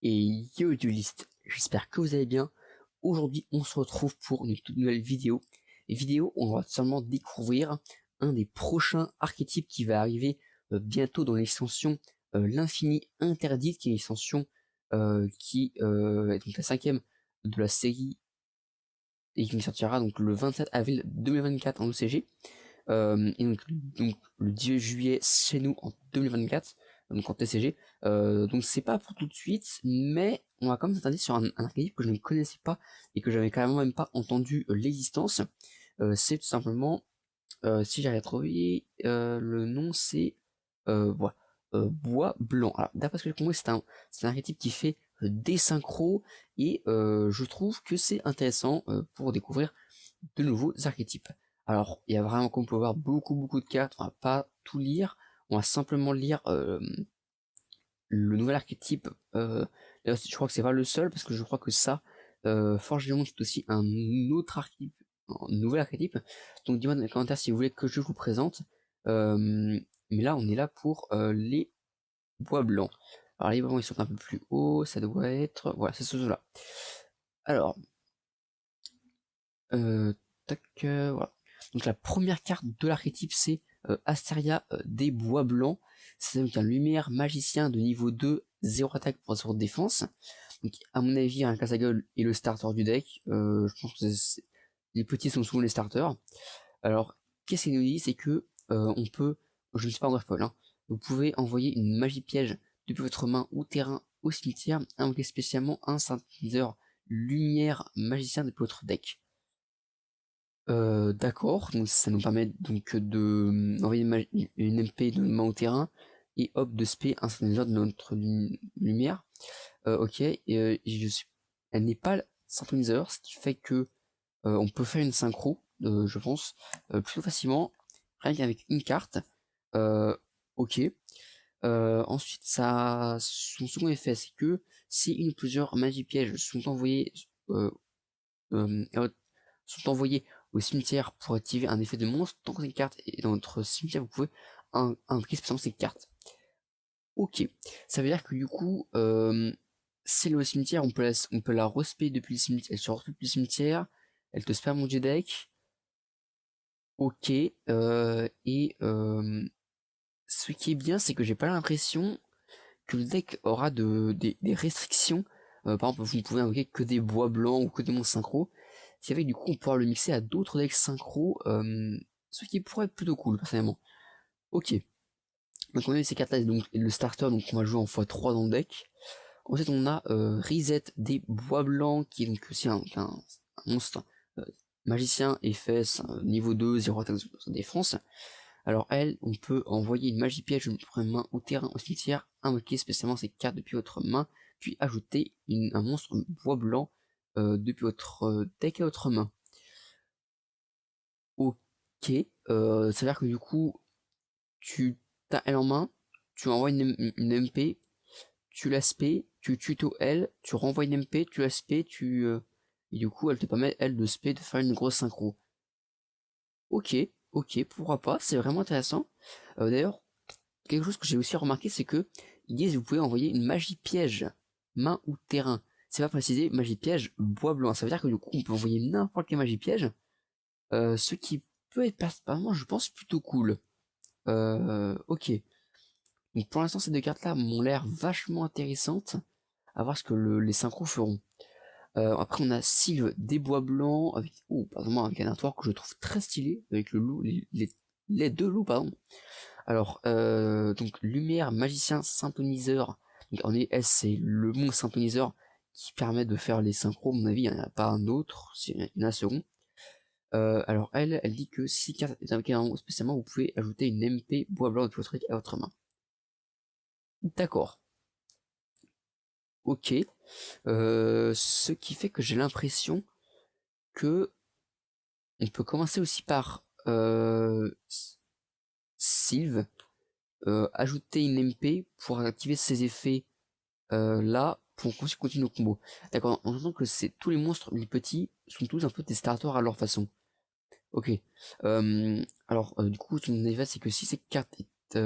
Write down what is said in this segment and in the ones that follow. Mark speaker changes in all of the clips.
Speaker 1: Et yo dueliste, j'espère que vous allez bien. Aujourd'hui on se retrouve pour une toute nouvelle vidéo. Vidéo où on va seulement découvrir un des prochains archétypes qui va arriver bientôt dans l'extension l'infini interdite, qui est l'extension qui est donc la cinquième de la série et qui sortira donc le 27 avril 2024 en OCG. Et donc le 10 juillet chez nous en 2024, donc en TCG. Donc c'est pas pour tout de suite, mais on va quand même s'attarder sur un archétype que je ne connaissais pas et que j'avais carrément même pas entendu l'existence. C'est tout simplement, si j'arrive à trouver le nom, c'est voilà, Bois Blanc. Alors d'après ce que j'ai compris, c'est un archétype qui fait des synchros et je trouve que c'est intéressant pour découvrir de nouveaux archétypes. Alors, il y a vraiment, comme on peut voir, beaucoup de cartes. On va pas tout lire. On va simplement lire le nouvel archétype. D'ailleurs, je crois que c'est pas le seul, parce que je crois que ça, Forge du Monde, c'est aussi un autre archétype, un nouvel archétype. Donc, dis-moi dans les commentaires si vous voulez que je vous présente. Mais là, on est là pour les bois blancs. Alors, les bois blancs, ils sont un peu plus hauts. Ça doit être... Voilà, c'est ceux-là. Alors, tac, voilà. Donc la première carte de l'archétype, c'est Asteria des Bois Blancs. C'est donc un lumière magicien de niveau 2, 0 attaque pour 0 défense. Donc à mon avis, un casse-gueule est le starter du deck. Je pense que les petits sont souvent les starters. Alors, qu'est-ce qu'il nous dit? C'est que on peut, je ne suis pas en spoil, hein, vous pouvez envoyer une magie piège depuis votre main ou terrain au cimetière, invoquer spécialement un synthétiseur lumière magicien depuis votre deck. D'accord, donc ça nous permet donc de envoyer une MP de main au terrain et hop de spé un synthétiseur de notre lumière. Ok, et, elle n'est pas synthoniseur, ce qui fait que on peut faire une synchro, je pense, plutôt facilement, rien qu'avec une carte. Ok. Ensuite, son second effet, c'est que si une ou plusieurs magies pièges sont envoyées euh, euh, sont envoyés au cimetière pour activer un effet de monstre. Tant que cette carte est dans votre cimetière, vous pouvez invoquer spécialement cette carte. Ok, ça veut dire que du coup, c'est le cimetière, on peut la respect depuis le cimetière, elle se retrouve depuis le cimetière, elle te spam mon deck. Ok, ce qui est bien, c'est que j'ai pas l'impression que le deck aura des restrictions. Par exemple, vous ne pouvez invoquer que des bois blancs ou que des monstres synchro. Ce qui fait que du coup, on pourra le mixer à d'autres decks synchro, ce qui pourrait être plutôt cool, personnellement. Ok, donc on a eu ces cartes-là, donc le starter, donc on va jouer en x3 dans le deck. Ensuite, on a Reset des bois blancs, qui est donc aussi un monstre euh, magicien, FS, niveau 2, 0 attaque de défense. Alors elle, on peut envoyer une magie piège de notre main au terrain au cimetière, invoquer spécialement ces cartes depuis votre main, puis ajouter un monstre bois blanc depuis votre deck à votre main. Ok, ça veut dire que du coup, tu as elle en main, tu envoies une MP, tu la spé, tu tuto elle, tu renvoies une MP, tu la spé, et du coup elle te permet elle de spé de faire une grosse synchro. Ok, ok, pourquoi pas, c'est vraiment intéressant. D'ailleurs, quelque chose que j'ai aussi remarqué, c'est que ils disent que vous pouvez envoyer une magie piège, main ou terrain. C'est pas précisé, magie piège, bois blanc. Ça veut dire que du coup, on peut envoyer n'importe quelle magie piège, ce qui peut être personnellement, je pense, plutôt cool. Ok. Donc pour l'instant, ces deux cartes-là m'ont l'air vachement intéressantes. À voir ce que les synchros feront. Après, on a Sylve des bois blancs avec, pardon, avec un artwork que je trouve très stylé avec le loup, les deux loups, pardon. Alors, donc lumière, magicien, synthoniseur. Donc en S, c'est le mot synthoniseur qui permet de faire les synchros. À mon avis, il n'y en a pas un autre, il y en a un second. Alors elle dit que si carte est invoquée spécialement, vous pouvez ajouter une MP bois blanc de votre deck à votre main. D'accord. Ok. Ce qui fait que j'ai l'impression que on peut commencer aussi par Sylve, ajouter une MP pour activer ses effets là pour continuer nos combos. D'accord, on entend que c'est tous les monstres, les petits, sont tous un peu des starters à leur façon. Ok. Alors du coup, son effet c'est que si cette carte est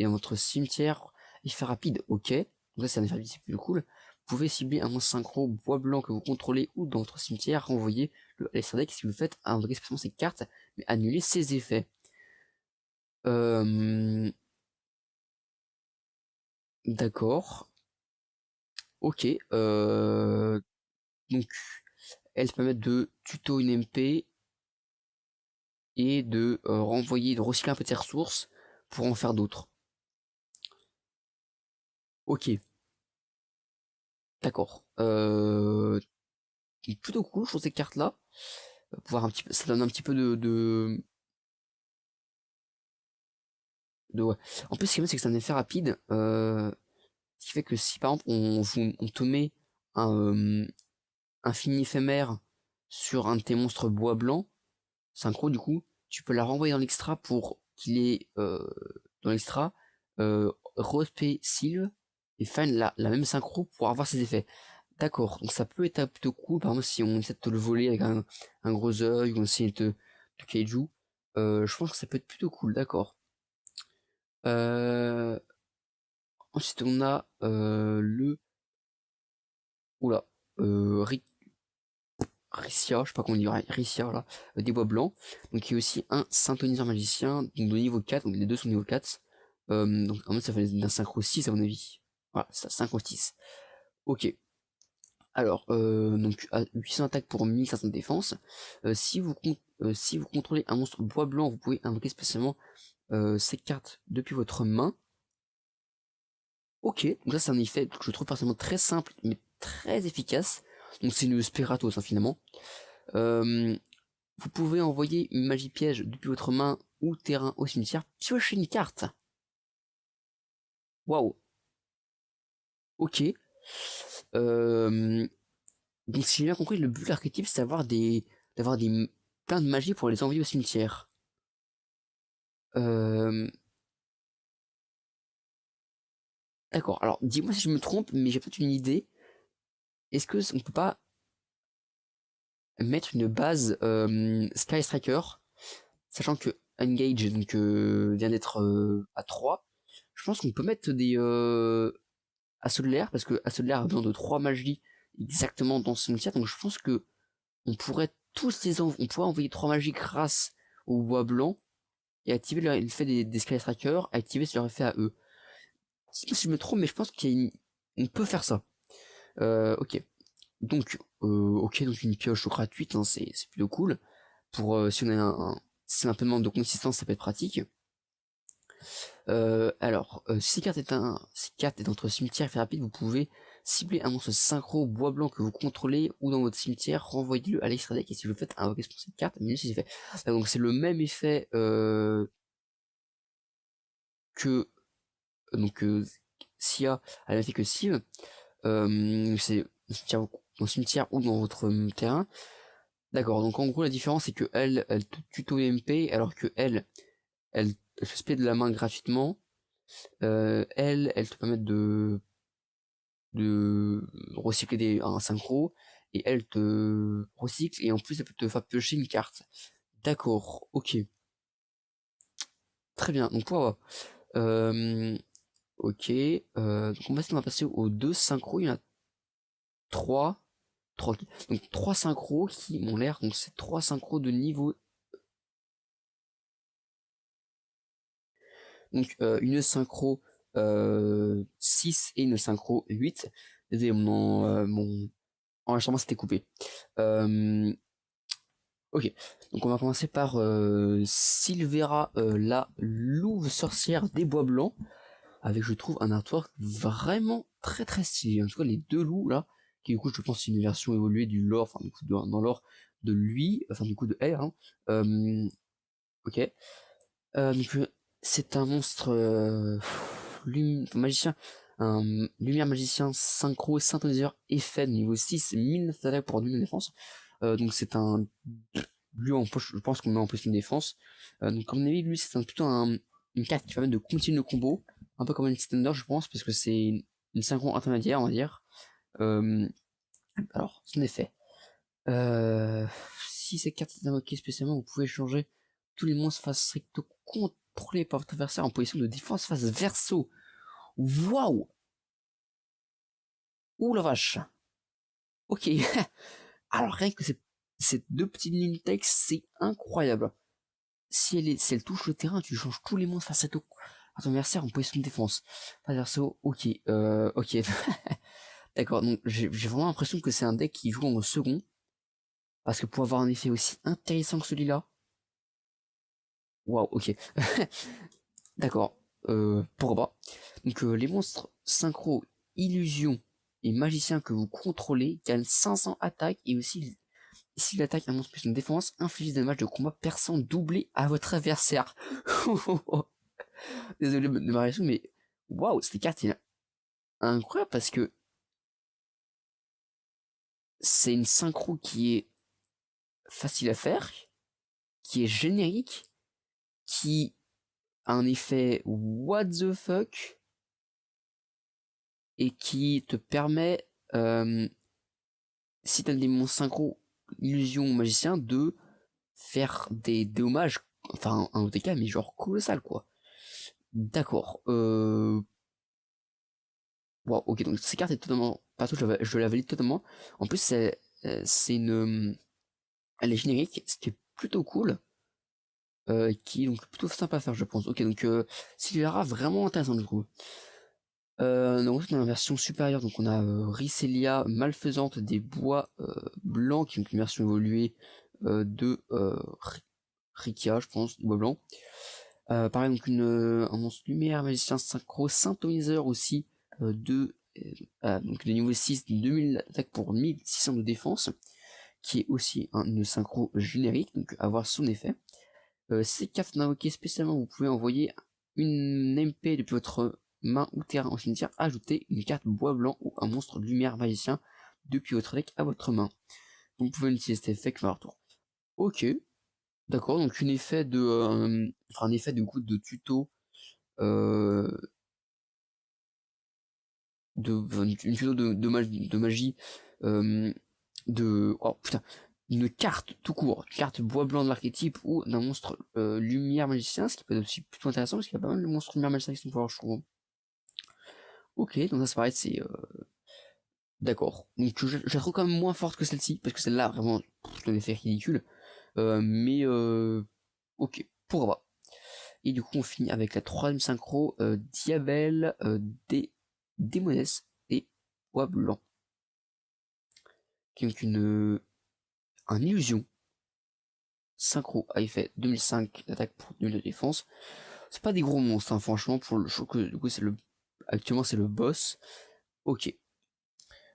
Speaker 1: dans votre cimetière, il fait rapide, ok. Donc ça c'est un effet c'est plus cool. Vous pouvez cibler un monstre synchro bois blanc que vous contrôlez ou dans votre cimetière, renvoyer le Alexander deck si vous faites invoquer spécialement ces cartes, mais annuler ses effets. D'accord. Ok. Donc elles permettent de tuto une MP et de renvoyer, de recycler un peu de ses ressources pour en faire d'autres. Ok. D'accord. Plutôt cool, je trouve ces cartes là. Pouvoir un petit peu, ça donne un petit peu ouais. En plus, ce qui est bien, c'est que c'est un effet rapide. Ce qui fait que si par exemple on te met un fini éphémère sur un de tes monstres bois blanc, synchro du coup, tu peux la renvoyer dans l'extra pour qu'il ait dans l'extra respect Sylve et faire la même synchro pour avoir ses effets. D'accord, donc ça peut être plutôt cool, par exemple si on essaie de te le voler avec un gros œil ou on essaie de te kaiju, je pense que ça peut être plutôt cool, d'accord. Euh, Ensuite on a le... Oula, Rissia, je sais pas comment dire, Rissia, là, des bois blancs. Donc il y a aussi un synthoniseur magicien, donc de niveau 4, donc les deux sont niveau 4. Donc en fait ça fait d'un synchro 6 à mon avis. Voilà, ça, synchro 6. Ok. Alors, donc à 800 attaques pour 1500 défense. Si vous contrôlez un monstre bois blanc, vous pouvez invoquer spécialement ces cartes depuis votre main. Ok, donc ça c'est un effet que je trouve personnellement très simple mais très efficace. Donc c'est une Speratos hein, finalement. Euh, Vous pouvez envoyer une magie piège depuis votre main ou terrain au cimetière, piocher une carte. Waouh. Ok. Euh, donc si j'ai bien compris, le but de l'archétype, c'est d'avoir des plein de magie pour les envoyer au cimetière. Euh, d'accord. Alors dis-moi si je me trompe, mais j'ai peut-être une idée. Est-ce que on peut pas mettre une base Sky Striker, sachant que Engage donc vient d'être à 3. Je pense qu'on peut mettre des Assaut de l'air, parce que Assaut de l'air a besoin de 3 magies exactement dans ce cimetière, donc je pense que on pourrait on pourrait envoyer 3 magies grâce au bois blanc et activer l'effet des Sky Trackers, activer leur effet à eux. Si je me trompe, mais je pense on peut faire ça. Ok. Ok, donc une pioche gratuite, hein, c'est plutôt cool. Pour si on a si on a un peu de manque de consistance, ça peut être pratique. Si cette carte est dans votre cimetière fait rapide, vous pouvez cibler un monstre synchro bois blanc que vous contrôlez ou dans votre cimetière, renvoyez-le à l'extra deck et si vous le faites, invoquez cette carte, mais si c'est fait. Donc c'est le même effet que donc Sia a le même effet que Civ. C'est dans le cimetière ou dans votre terrain. D'accord, donc en gros la différence c'est que elle te tuto MP alors que elle se spé de la main gratuitement. Elle te permet de recycler un synchro et elle te recycle et en plus elle peut te faire piocher une carte. D'accord, ok, très bien. Donc pour ok, donc on va passer aux deux synchros. Il y en a trois, trois, donc trois synchros qui m'ont l'air. Donc c'est trois synchros de niveau. Donc une synchro 6 et une synchro 8. Désolé, mon enregistrement s'était coupé. Ok, donc on va commencer par Silvera, la louve sorcière des bois blancs, avec je trouve un artwork vraiment très stylé. En tout cas les deux loups là, qui du coup je pense c'est une version évoluée du lore, enfin du coup dans l'or de lui, enfin du coup de R. Hein. Ok, donc c'est un monstre magicien, un lumière magicien synchro synthoniseur effet de niveau 6, 1009 d'attaque pour 2000 défense. Donc c'est un lui en poche, je pense qu'on met en plus une défense. Donc comme on a vu, lui c'est plutôt une carte qui permet de continuer le combo, un peu comme un extender je pense, parce que c'est une synchro intermédiaire on va dire. Euh, alors, son effet. Si cette carte est invoquée spécialement, vous pouvez changer tous les monstres face recto contrôlés par votre adversaire en position de défense face verso. Waouh! Ouh la vache. Ok. Alors rien que ces deux petites lignes de texte, c'est incroyable. Si elle touche le terrain, tu changes tous les monstres face à ton adversaire en position de défense. Pas d'assaut, ok, ok. D'accord, donc j'ai vraiment l'impression que c'est un deck qui joue en second. Parce que pour avoir un effet aussi intéressant que celui-là. Waouh, ok. D'accord, pourquoi pas. Donc les monstres synchro, illusion et magicien que vous contrôlez gagnent 500 attaques et aussi s'il attaque un monstre plus une défense, inflige des dommages de combat perçant doublé à votre adversaire. Désolé de ma réaction, mais waouh, cette carte est incroyable parce que c'est une synchro qui est facile à faire, qui est générique, qui a un effet what the fuck et qui te permet, si t'as des monstres synchro, illusion ou magicien, de faire des dommages, enfin un OTK mais genre colossal quoi. D'accord. Wow, ok, donc cette carte est totalement. Partout, je la valide totalement. En plus, c'est une. Elle est générique, ce qui est plutôt cool. Qui est donc plutôt sympa à faire, je pense. Ok, donc Silvera, vraiment intéressant, du coup. Donc, dans la version supérieure, donc on a Ricelia, malfaisante des bois blancs, qui est donc une version évoluée de Rikia, je pense, du bois blanc. Pareil, donc un monstre lumière, magicien synchro, synthoniseur aussi, donc de niveau 6, 2000 d'attaque pour 1600 de défense, qui est aussi une synchro générique, donc avoir son effet. Ces cartes invoquées spécialement, vous pouvez envoyer une MP depuis votre main ou terrain au cimetière, ajouter une carte bois blanc ou un monstre lumière magicien depuis votre deck à votre main. Donc vous pouvez utiliser cet effet que leur tour. Ok, d'accord, donc un effet de coup de tuto, euh, une tuto de magie, oh putain, une carte tout court, une carte bois blanc de l'archétype ou d'un monstre lumière magicien, ce qui peut être aussi plutôt intéressant parce qu'il y a pas mal de monstres lumière magicien qui sont forts, je trouve. Ok, donc ça c'est pareil, c'est d'accord. Donc je la trouve quand même moins forte que celle-ci parce que celle-là vraiment c'est un effet ridicule. Mais ok, pourquoi pas. Et du coup on finit avec la troisième synchro, Diabel des Démoness et bois blanc, qui est donc un illusion synchro à effet 2005 d'attaque pour 2000 de défense. C'est pas des gros monstres, hein, franchement, pour le show que du coup actuellement c'est le boss. Ok.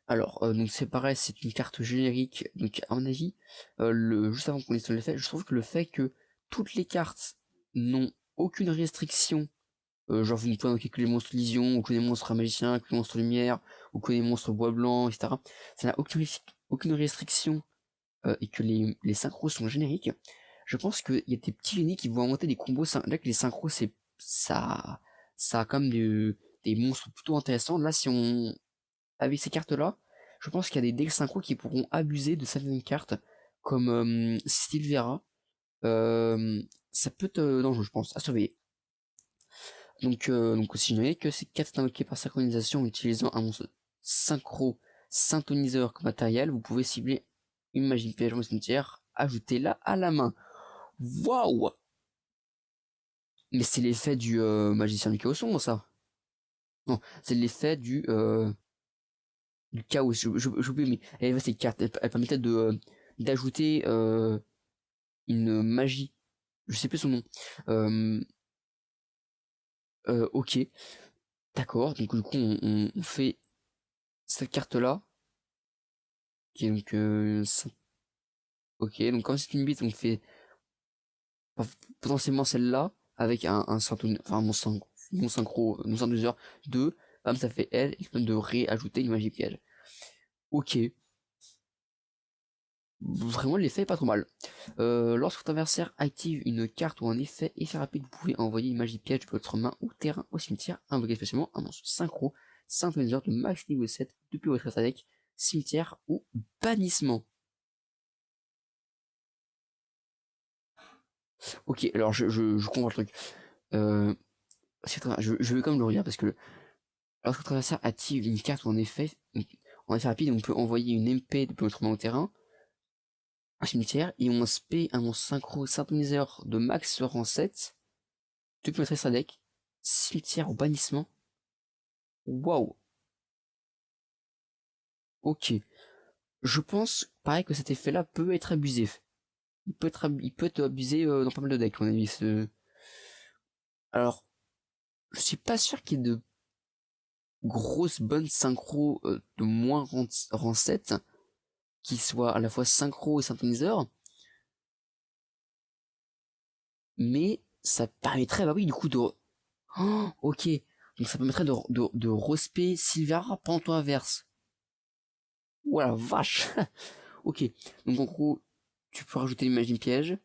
Speaker 1: Alors, donc c'est pareil, c'est une carte générique, donc à mon avis, juste avant qu'on liste l'effet, je trouve que le fait que toutes les cartes n'ont aucune restriction, genre vous ne pouvez invoquer que les monstres Lysion, ou que les monstres magiciens, que les monstres lumière, ou que les monstres bois blanc, etc. Ça n'a aucune restriction, et que les synchros sont génériques. Je pense qu'il y a des petits génies qui vont inventer des combos. Là que les synchros, ça a comme des monstres plutôt intéressants. Là, si on, avec ces cartes-là, je pense qu'il y a des decks synchro qui pourront abuser de certaines cartes, comme Sylvera. Ça peut être dangereux, je pense, à surveiller. Donc aussi, je que ces cartes invoquées par synchronisation en utilisant un monstre synchro synthoniseur comme matériel, vous pouvez cibler une magie piège au cimetière, ajoutez-la à la main. Waouh! Mais c'est l'effet du magicien du chaos sombre, ça. Non, c'est l'effet du chaos. J'oublie, mais elle avait ces cartes. Elle permettait d'ajouter une magie. Je sais plus son nom. Euh, ok, d'accord. Donc du coup, on fait cette carte-là, qui est donc ok. Donc comme c'est une bite, on fait potentiellement celle-là avec enfin mon synchro, mon synchro 2. Bam, ça fait elle. Et de réajouter une magie piège. Ok. Vraiment, l'effet est pas trop mal. Lorsque votre adversaire active une carte ou un effet rapide, vous pouvez envoyer une magie piège de votre main ou terrain au cimetière, invoquer spécialement un monstre synchro, synthoniseur de max niveau 7 depuis votre deck, cimetière ou bannissement. Ok, alors je comprends le truc. Euh, je vais quand même le relire parce que lorsque votre adversaire active une carte ou un effet, En effet rapide, on peut envoyer une MP depuis notre main au terrain, un cimetière, et on spé un monstre synchro synthoniseur de max rang 7 depuis notre extra deck, cimetière au bannissement. Waouh. Ok. Je pense, pareil, que cet effet-là peut être abusif. Il peut être abusé dans pas mal de decks, à mon avis. Alors, je suis pas sûr qu'il y ait de grosses bonnes synchro de moins rang 7 qui soient à la fois synchro et synthoniseur. Mais ça permettrait, bah oui, du coup, de... Oh, ok. Donc ça permettrait de respect Sylvera pendant ton inverse. Voilà, vache. Ok. Donc en gros, tu peux rajouter l'imagine piège.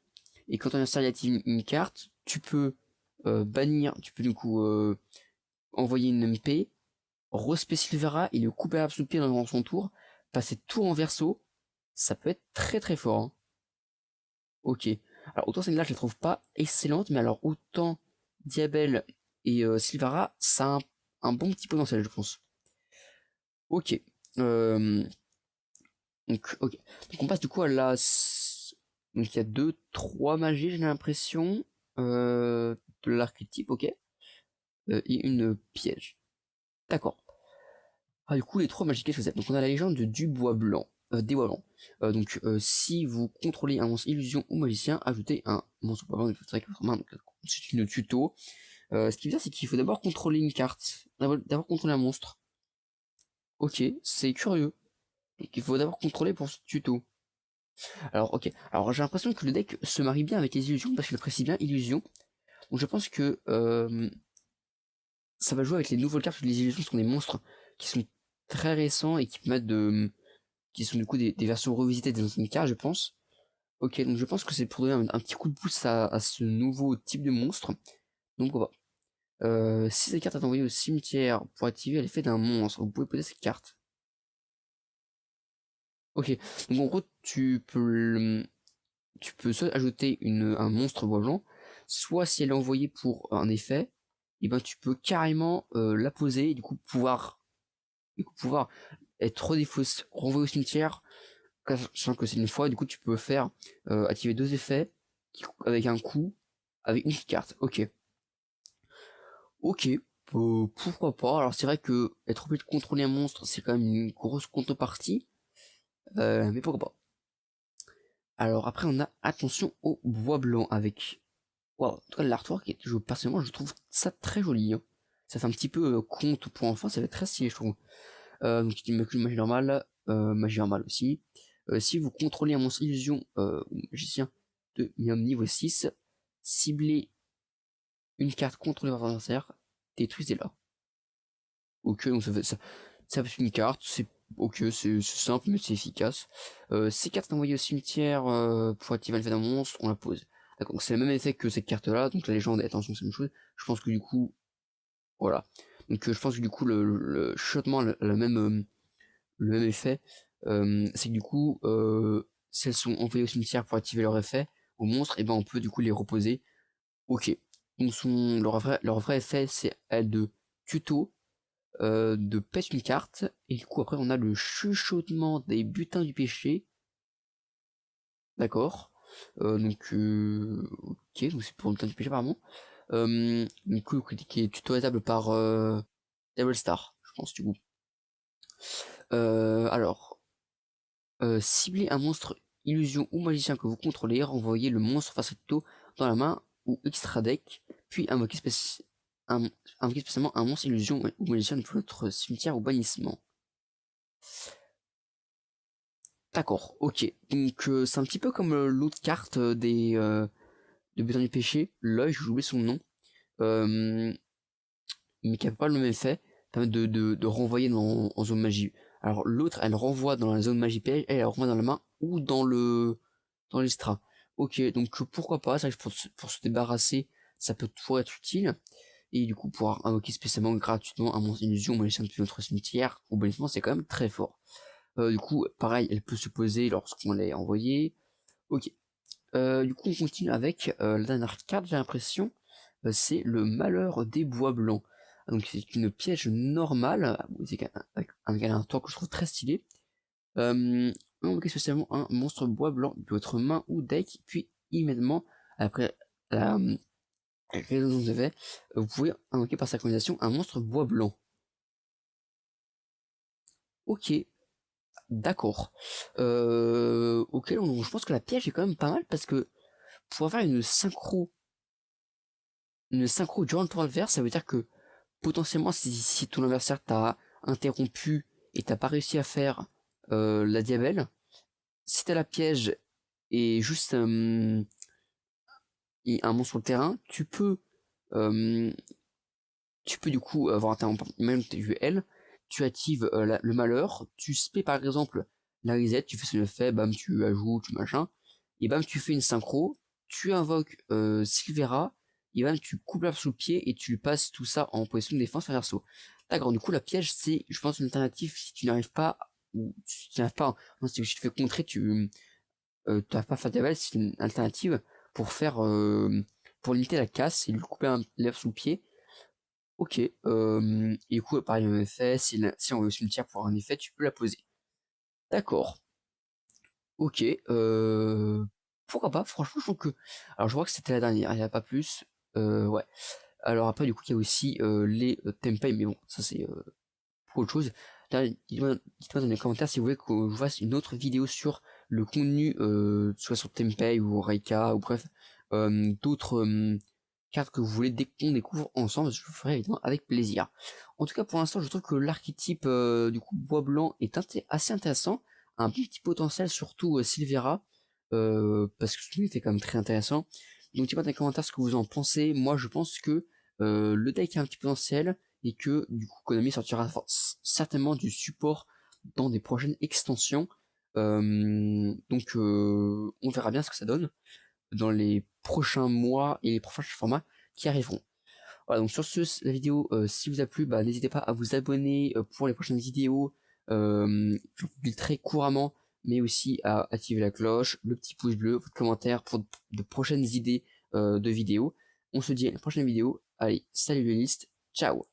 Speaker 1: Et quand ton adversaire active une carte, tu peux bannir, tu peux du coup envoyer une MP, respect Silvera et le couper à pied dans son tour, passer tout en verso, ça peut être très très fort. Hein. Ok. Alors autant celle-là je la trouve pas excellente, mais alors autant Diabel et Silvera, ça a un bon petit potentiel je pense. Ok. Euh, ok. Donc on passe du coup à la... Donc il y a deux, trois magies j'ai l'impression. De l'archétype, ok. Et une piège. D'accord. Ah, du coup, les trois magies, qu'est-ce que c'est? Donc, on a la légende du bois blanc, des bois blancs. Si vous contrôlez un monstre illusion ou magicien, ajoutez un monstre bois blanc avec votre main. C'est une tuto. Ce qui veut dire, c'est qu'il faut d'abord contrôler une carte, d'abord contrôler un monstre. Ok, c'est curieux. Donc, il faut d'abord contrôler pour ce tuto. Alors, ok. Alors, j'ai l'impression que le deck se marie bien avec les illusions parce qu'il précise bien illusion. Donc, je pense que ça va jouer avec les nouvelles cartes. Les illusions sont des monstres qui sont très récents et qui permettent de qui sont du coup des versions revisitées des anciennes cartes, je pense. Ok, donc je pense que c'est pour donner un petit coup de pouce à ce nouveau type de monstre. Donc on va. Si cette carte est envoyée au cimetière pour activer l'effet d'un monstre, vous pouvez poser cette carte. Ok, donc en gros tu peux soit ajouter un monstre bois blanc, soit si elle est envoyée pour un effet, et ben tu peux carrément la poser et du coup pouvoir être redéfaussé, renvoyé au cimetière, sachant que c'est une fois, du coup tu peux faire activer deux effets avec un coup, avec une carte. Ok. Ok. Pourquoi pas. Alors c'est vrai que être obligé de contrôler un monstre, c'est quand même une grosse contrepartie. Mais pourquoi pas. Alors après on a attention au bois blanc avec. Wow, en tout cas l'artwork, personnellement je trouve ça très joli. Hein. Ça fait un petit peu conte pour enfants, ça fait très stylé je trouve. Donc il me magie normale aussi. Si vous contrôlez un monstre illusion ou magicien de minimum niveau 6, ciblez une carte contrôlée par votre adversaire, détruisez-la. Ok, donc ça fait une carte, c'est ok, c'est simple mais c'est efficace. Ces cartes envoyées au cimetière pour activer l'effet d'un monstre, on la pose. D'accord, donc c'est le même effet que cette carte-là, donc la légende, attention, c'est la même chose. Je pense que du coup, voilà. Donc je pense que du coup le chuchotement a le même effet. C'est que du coup, si elles sont envoyées au cimetière pour activer leur effet aux monstres, et ben on peut du coup les reposer. Ok. Donc leur vrai effet, c'est elle de tuto, de pète une carte, et du coup après on a le chuchotement des butins du péché. D'accord. Ok, donc c'est pour le butin du péché apparemment. Du coup, qui est tutorisable par Devil Star, je pense du coup. Alors, ciblez un monstre illusion ou magicien que vous contrôlez, renvoyez le monstre face à tuto dans la main ou extra deck, puis un- invoquez spécialement un monstre illusion ou magicien de votre cimetière ou bannissement. D'accord, ok. Donc c'est un petit peu comme l'autre carte de Butin du Péché, l'œil, j'ai oublié son nom, euh, mais qui a pas le même effet, permet de renvoyer en zone magie. Alors l'autre, elle renvoie dans la zone magie piège, elle renvoie dans la main ou dans l'extra. Ok, donc pourquoi pas, c'est vrai que pour se débarrasser, ça peut toujours être utile. Et du coup, pouvoir invoquer spécialement gratuitement un monstre illusion magicien depuis notre cimetière, ou bannissement, c'est quand même très fort. Du coup, pareil, elle peut se poser lorsqu'on l'a envoyée. Ok. Du coup, on continue avec la dernière carte, j'ai l'impression. C'est le malheur des bois blancs. Donc c'est une piège normale, avec un tour que je trouve très stylé. Invoquez spécialement un monstre bois blanc de votre main ou deck, puis immédiatement, après la résolution de effet, vous pouvez invoquer par synchronisation un monstre bois blanc. Ok, d'accord. Ok, donc je pense que la piège est quand même pas mal parce que pour faire une synchro durant le tour adverse, ça veut dire que potentiellement si ton adversaire t'a interrompu et t'as pas réussi à faire la diabelle, si t'as la piège et juste un monstre sur le terrain, euh, tu peux du coup avoir même tu L, tu actives le malheur, tu spé par exemple la reset, tu fais ce effet, bam tu ajoutes, tu machin, et bam tu fais une synchro, tu invoques Silvera, et bam tu coupes l'arbre sous le pied et tu lui passes tout ça en position de défense vers saut. D'accord, du coup la piège c'est, je pense, une alternative si tu n'arrives pas, ou si tu n'arrives pas, non, si tu te fais contrer, tu n'as pas fait diabète, c'est une alternative pour faire, pour limiter la casse et lui couper l'herbe sous le pied. Ok, et du coup, pareil, même effet, si on veut au cimetière pour un effet, tu peux la poser. D'accord, ok, pourquoi pas, franchement, je trouve que... Alors, je vois que c'était la dernière, il n'y a pas plus, ouais. Alors après, du coup, il y a aussi les tempeh, mais bon, ça c'est pour autre chose. Là, dites-moi dans les commentaires si vous voulez que je fasse une autre vidéo sur le contenu, soit sur tempeh ou Reika, ou bref, d'autres cartes que vous voulez qu'on découvre ensemble, je le ferai évidemment avec plaisir. En tout cas, pour l'instant, je trouve que l'archétype du coup bois blanc est assez intéressant, un petit potentiel, surtout Silvera, parce que lui fait quand même très intéressant. Donc dites-moi dans les commentaires ce que vous en pensez. Moi, je pense que le deck a un petit potentiel et que du coup Konami sortira certainement du support dans des prochaines extensions. Donc on verra bien ce que ça donne dans les prochains mois et les prochains formats qui arriveront. Voilà, donc sur ce, la vidéo, si vous a plu, bah, n'hésitez pas à vous abonner pour les prochaines vidéos. Je publie très couramment, mais aussi à activer la cloche, le petit pouce bleu, votre commentaire pour de prochaines idées de vidéos. On se dit à la prochaine vidéo. Allez, salut les listes, ciao!